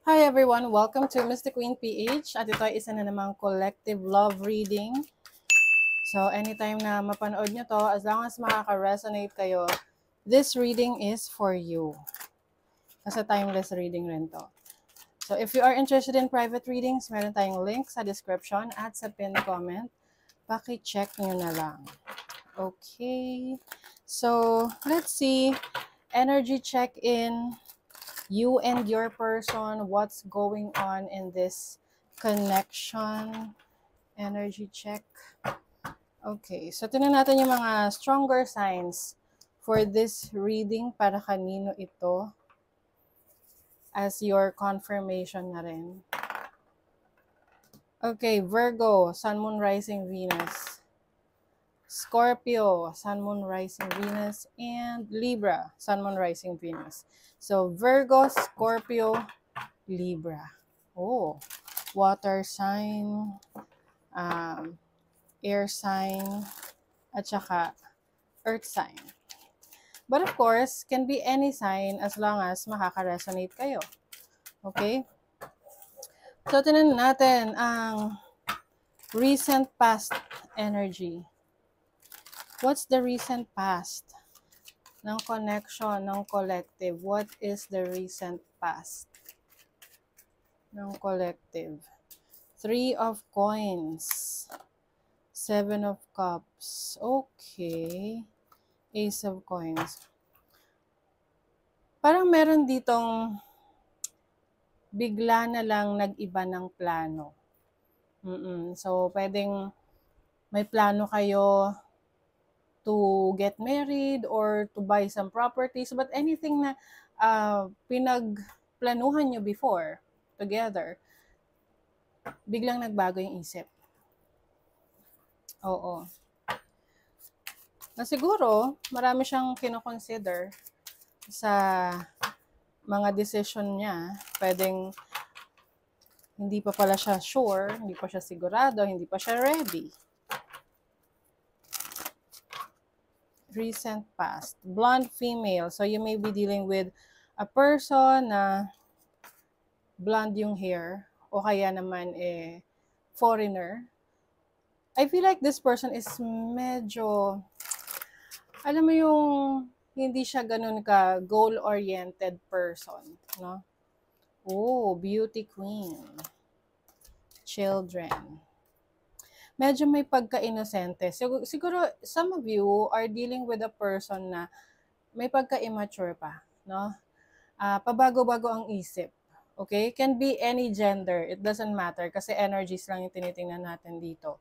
Hi everyone! Welcome to Mystic Queen PH at ito ay isa na namang collective love reading. So anytime na mapanood nyo to, as long as makaka-resonate kayo, this reading is for you. Kasi timeless reading rin to. So if you are interested in private readings, meron tayong link sa description at sa pinned comment. Paki-check nyo na lang. Okay. So let's see. Energy check-in. You and your person, what's going on in this connection? Energy check. Okay, so tingnan natin yung mga stronger signs for this reading para kanino ito as your confirmation na rin. Okay, Virgo, Sun, Moon, Rising, Venus. Scorpio, Sun, Moon, Rising, Venus. And Libra, Sun, Moon, Rising, Venus. So Virgo, Scorpio, Libra. Oh, water sign, air sign, at saka earth sign. But of course, can be any sign as long as makaka-resonate kayo. Okay? So, tinan natin ang recent past energy. What's the recent past ng connection, ng collective? What is the recent past ng collective? 3 of coins. 7 of cups. Okay. Ace of coins. Parang meron ditong bigla na lang nag-iba ng plano. So, pwedeng may plano kayo to get married or to buy some properties. But anything na pinagplanuhan nyo before together, biglang nagbago yung isip. Oo. Na siguro, marami siyang kinoconsider sa mga decision niya. Pwedeng hindi pa pala siya sure, hindi pa siya sigurado, hindi pa siya ready. Recent past. Blonde female. So you may be dealing with a person na blonde yung hair o kaya naman foreigner. I feel like this person is medyo, alam mo yung hindi siya ganun ka goal-oriented person, no? Oh, beauty queen. Children. Medyo may pagka-inosente. Siguro, some of you are dealing with a person na may pagka-immature pa, no? Pabago-bago ang isip. Okay? Can be any gender. It doesn't matter kasi energies lang yung tinitingnan natin dito.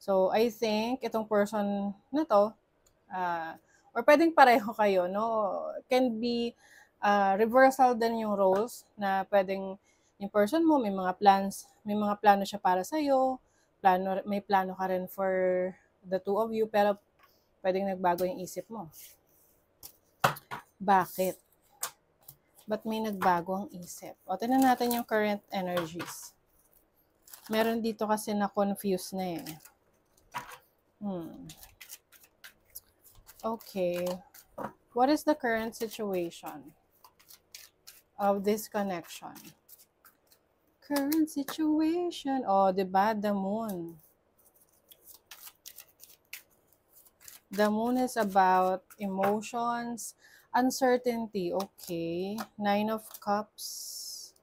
So, I think itong person na to, or pwedeng pareho kayo, no? Can be reversal din yung roles na pwedeng yung person mo, may mga plano siya para sa'yo, may plano ka rin for the two of you, pero pwedeng nagbago yung isip mo. Bakit? Ba't may nagbago ang isip? O, tingnan natin yung current energies. Meron dito kasi na confused na eh. Okay. What is the current situation of this connection? Current situation. Oh, diba? The moon. The moon is about emotions, uncertainty. Okay. 9 of cups.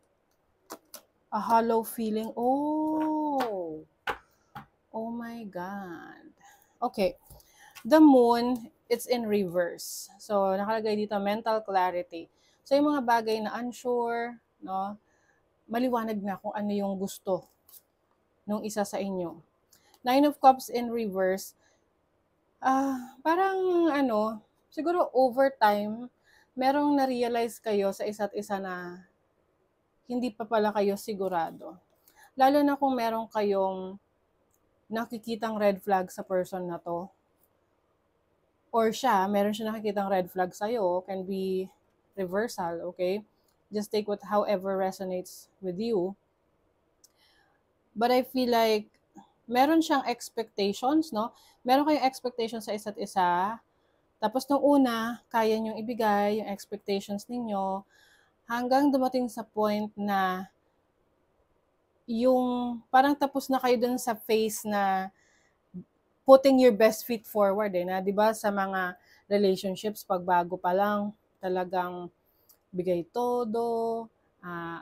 A hollow feeling. Oh. Oh my God. Okay. The moon, it's in reverse. So, nakalagay dito, mental clarity. So, yung mga bagay na unsure, no? Maliwanag na kung ano yung gusto nung isa sa inyo. 9 of Cups in reverse, parang siguro over time, merong na-realize kayo sa isa't isa na hindi pa pala kayo sigurado. Lalo na kung meron kayong nakikitang red flag sa person na to, or meron siya nakikitang red flag sa'yo, can be reversal, okay? Just take however resonates with you. But I feel like, meron siyang expectations, no? Meron kayong expectations sa isa't isa, tapos nung una, kaya niyong ibigay yung expectations ninyo, hanggang dumating sa point na yung parang tapos na kayo dun sa phase na putting your best feet forward na 'di ba sa mga relationships pag bago pa lang talagang bigay todo,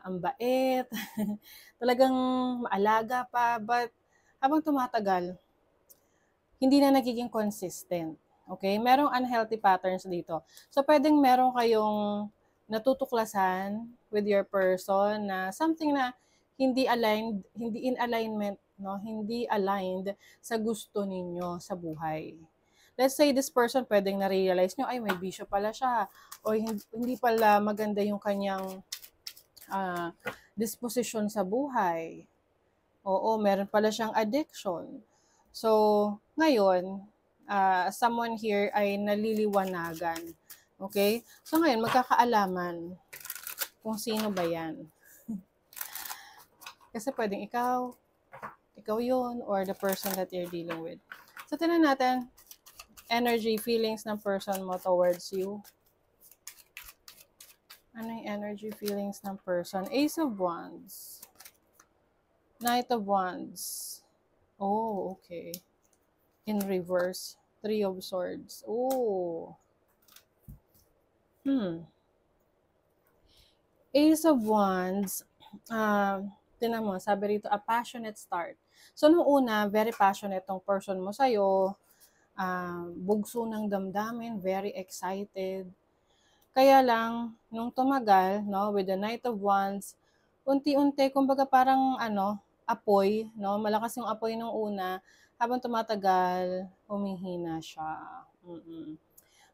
ang bait, talagang maalaga pa, but habang tumatagal, hindi na nagiging consistent. Okay? Merong unhealthy patterns dito. So, pwedeng meron kayong natutuklasan with your person na something na hindi aligned, hindi in alignment, no? Hindi aligned sa gusto ninyo sa buhay. Let's say this person pwedeng na-realize nyo, ay may bisyo pala siya, o hindi pala maganda yung kanyang disposition sa buhay. Oo, meron pala siyang addiction. So, ngayon, someone here ay naliliwanagan. Okay? So, ngayon, magkakaalaman kung sino ba yan. Kasi pwedeng ikaw yun, or the person that you're dealing with. So, tingnan natin, energy, feelings ng person mo towards you. Ano yung energy, feelings ng person? Ace of Wands. Knight of Wands. Oh, okay. In reverse. Three of Swords. Oh. Ace of Wands. Tingnan mo, sabi rito, a passionate start. So, nung una, very passionate tong person mo sa'yo. Bugso ng damdamin, very excited. Kaya lang, nung tumagal, no, with the Knight of Wands, unti-unti, kumbaga parang, apoy, no, malakas yung apoy nung una, habang tumatagal, humihina siya.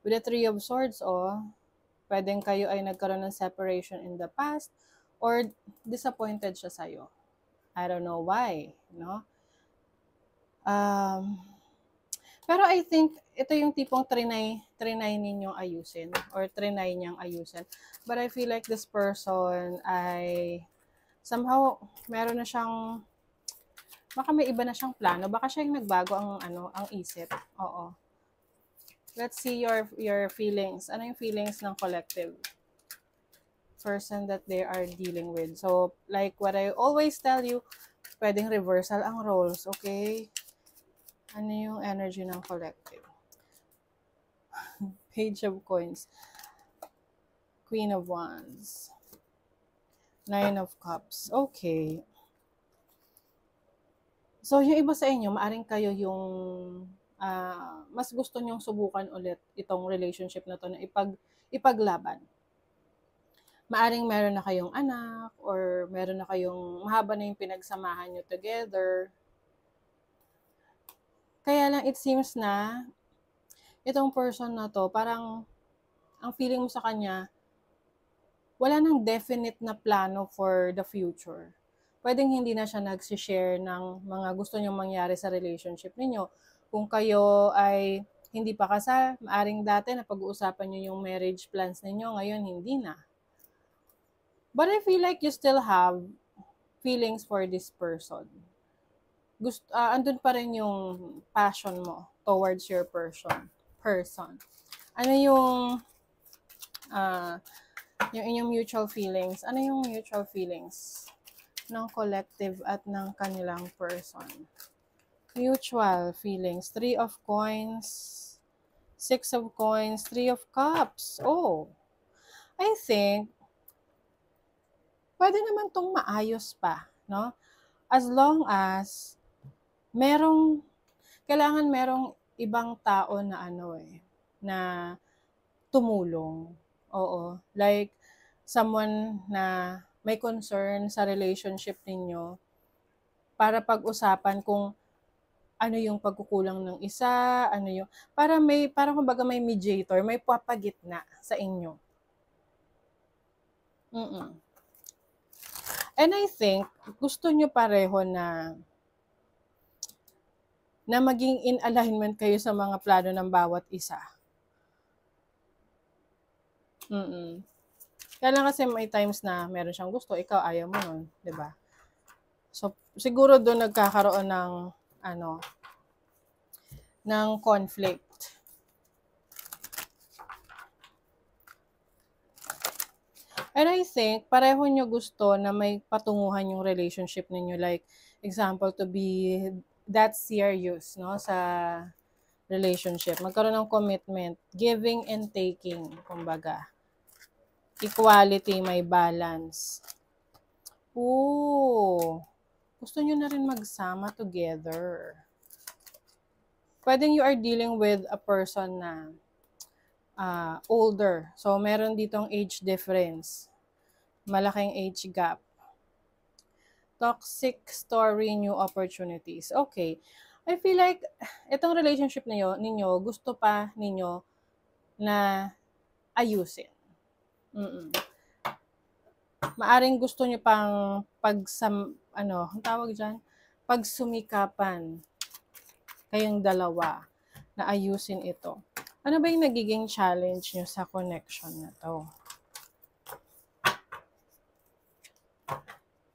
With the Three of Swords, pwedeng kayo ay nagkaroon ng separation in the past, or disappointed siya sa'yo. I don't know why, no? Pero I think, ito yung tipong trinay ninyong ayusin, or trinay niyang ayusin. But I feel like this person ay, somehow, meron na siyang, baka may iba na siyang plano, baka siya yung nagbago ang isip. Oo. Let's see your feelings. Ano yung feelings ng collective person that they are dealing with? So, like what I always tell you, pwedeng reversal ang roles, okay? Ano yung energy ng collective? Page of Coins. Queen of Wands. Nine of Cups. Okay. So, yung iba sa inyo, maaring kayo yung mas gusto nyong subukan ulit itong relationship na to na ipaglaban. Maaring meron na kayong anak, or meron na kayong mahaba na yung pinagsamahan nyo together. Kaya lang it seems na itong person na to, parang ang feeling mo sa kanya, wala nang definite na plano for the future. Pwedeng hindi na siya nagsishare ng mga gusto niyong mangyari sa relationship ninyo. Kung kayo ay hindi pa kasal, maaring dati na pag-uusapan niyo yung marriage plans ninyo, ngayon hindi na. But I feel like you still have feelings for this person. Andun pa rin yung passion mo towards your person. Ano yung inyong mutual feelings? Ano yung mutual feelings ng collective at ng kanilang person? Mutual feelings. 3 of Coins, 6 of Coins, 3 of Cups. Oh, I think, pwede naman tong maayos pa, no? As long as, kailangan merong ibang tao na na tumulong. Oo. Like, someone na may concern sa relationship ninyo para pag-usapan kung ano yung pagkukulang ng isa, parang kumbaga may mediator, may papagitna sa inyo. And I think, gusto nyo pareho na maging in alignment kayo sa mga plano ng bawat isa. Kaya lang kasi may times na meron siyang gusto, ikaw ayaw mo nun, 'di ba? So, siguro doon nagkakaroon ng conflict. And I think, pareho nyo gusto na may patunguhan yung relationship ninyo. Like, example, to be that serious, no, sa relationship. Magkaroon ng commitment, giving and taking, kumbaga. Equality, may balance. Ooh, gusto nyo na rin magsama together. Pwedeng you are dealing with a person na older. So, meron ditong age difference. Malaking age gap. Toxic story, new opportunities. Okay. I feel like, itong relationship ninyo, gusto pa ninyo na ayusin. Maaring gusto nyo pang ang tawag dyan? Pagsumikapan kayong dalawa na ayusin ito. Ano ba yung nagiging challenge nyo sa connection na to?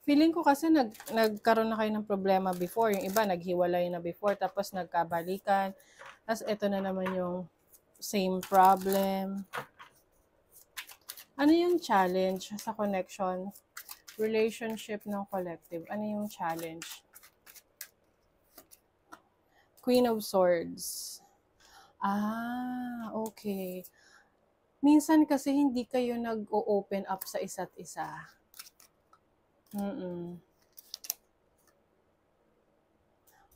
Feeling ko kasi nagkaroon na kayo ng problema before. Yung iba, naghiwalay na before, tapos nagkabalikan. Tapos ito na naman yung same problem. Ano yung challenge sa connection? Relationship ng collective. Ano yung challenge? Queen of Swords. Okay. Minsan kasi hindi kayo nag-o-open up sa isa't isa.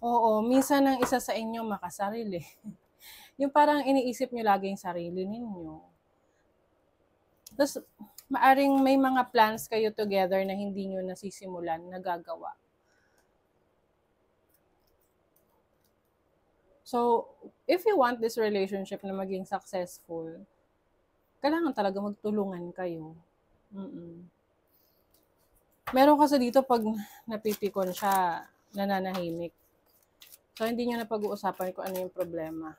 Oo, minsan ang isa sa inyo makasarili. Yung parang iniisip nyo lagi yung sarili ninyo. Tapos, maaring may mga plans kayo together na hindi nyo nasisimulan, nagagawa. So, if you want this relationship na maging successful, kailangan talaga magtulungan kayo. Meron kasi dito pag napipikon siya, nananahimik. So, hindi nyo na pag-uusapan kung ano yung problema.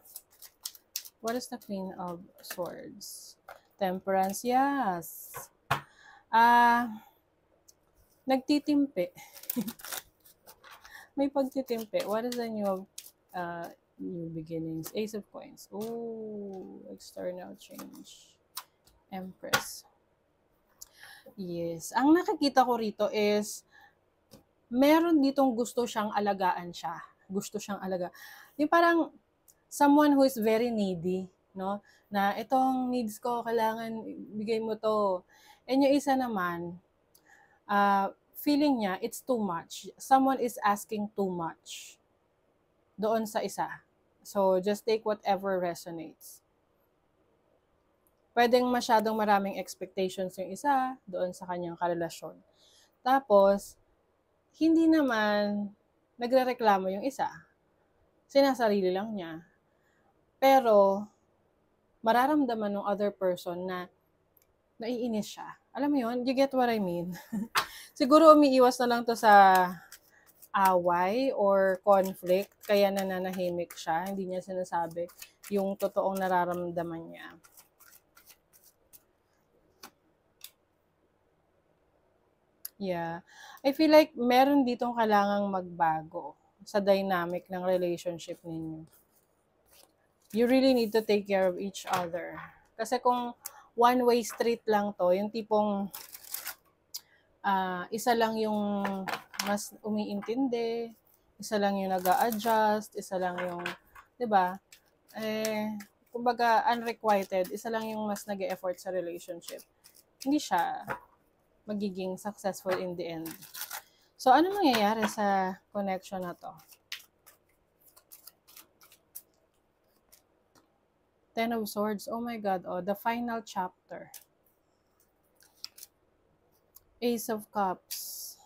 What is the Queen of Swords? Temperance, yes. Nagtitimpi. May pagtitimpi. What is the new beginnings? Ace of Coins. Oh, external change. Empress. Yes. Ang nakikita ko rito is, meron ditong gusto siyang alagaan siya. Gusto siyang alaga. Yung parang, someone who is very needy, no? Na itong needs ko, kailangan bigay mo to. And yung isa naman, feeling niya, it's too much. Someone is asking too much doon sa isa. So, just take whatever resonates. Pwedeng masyadong maraming expectations yung isa doon sa kanyang karelasyon. Tapos, hindi naman nagrereklamo yung isa. Sinasarili lang niya. Pero, mararamdaman ng other person na naiinis siya. Alam mo yun? You get what I mean? Siguro umiiwas na lang to sa away or conflict, kaya nananahimik siya. Hindi niya sinasabi yung totoong nararamdaman niya. Yeah. I feel like meron ditong kailangang magbago sa dynamic ng relationship ninyo. You really need to take care of each other. Kasi kung one-way street lang to, yung tipong isa lang yung mas umiintindi, isa lang yung nag-a-adjust, isa lang yung, 'di ba? Kumbaga unrequited, isa lang yung mas nag-e-effort sa relationship. Hindi siya magiging successful in the end. So, ano mangyayari sa connection na to? Ten of Swords. Oh my God. Oh, the final chapter. Ace of Cups.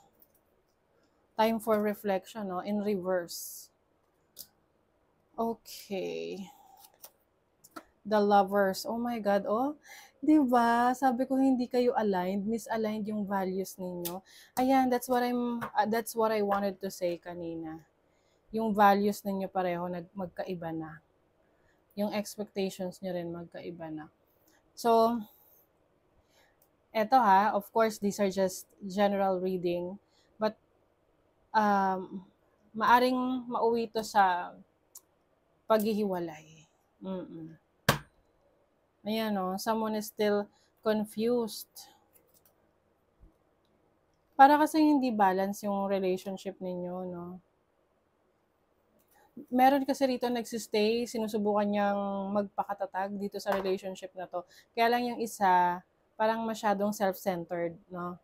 Time for reflection, no? In reverse. Okay. The Lovers. Oh my God. Oh, diba? Sabi ko hindi kayo aligned. Misaligned yung values ninyo. Ayan, that's what I wanted to say kanina. Yung values ninyo pareho magkaiba na. Yung expectations nyo rin magkaiba na. So, eto of course, these are just general reading. But, maaring mauwi to sa paghihiwalay. Ayan, someone is still confused. Para kasi hindi balance yung relationship ninyo, no? Meron kasi rito nagsistay, sinusubukan niyang magpakatatag dito sa relationship na to. Kaya lang yung isa, parang masyadong self-centered, no?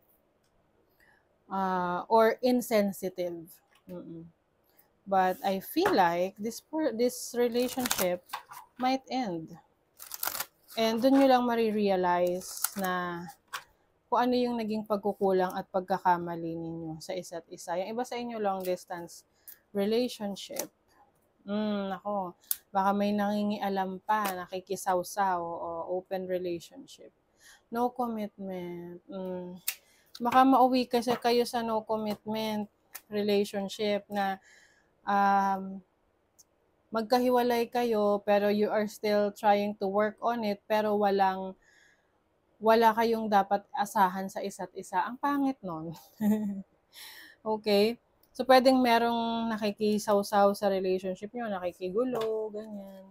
Or insensitive. Mm-mm. But I feel like this relationship might end. And dun nyo lang marirealize na kung ano yung naging pagkukulang at pagkakamali ninyo sa isa't isa. Yung iba sa inyo long distance relationship. Ako, baka may nangingialam pa, nakikisawsaw o open relationship. No commitment. Baka mauwi kasi kayo sa no commitment relationship na um, magkahiwalay kayo pero you are still trying to work on it pero wala kayong dapat asahan sa isa't isa. Ang pangit nun. Okay? So, pwedeng merong nakikisawsaw sa relationship nyo, nakikigulo, ganyan.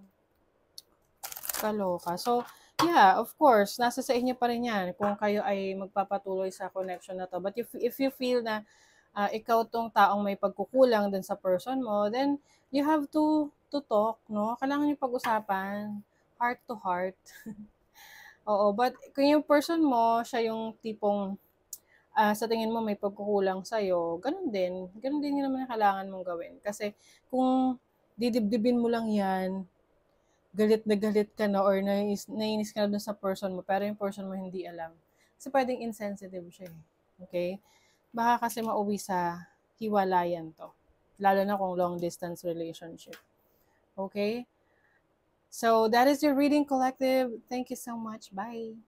Kaloka. So, yeah, of course, nasa sa inyo pa rin yan kung kayo ay magpapatuloy sa connection na to. But if you feel na ikaw tong taong may pagkukulang dun sa person mo, then you have to talk, no? Kailangan yung pag-usapan, heart to heart. Oo, but kung yung person mo, siya yung tipong sa tingin mo may pagkukulang sa'yo, ganun din yung naman ang kailangan mong gawin. Kasi kung didibdibin mo lang yan, galit na galit ka na or nainis ka na dun sa person mo, pero yung person mo hindi alam. Kasi pwedeng insensitive siya eh. Okay? Baka kasi mauwi sa hiwalayan to. Lalo na kung long distance relationship. Okay? So, that is your reading collective. Thank you so much. Bye.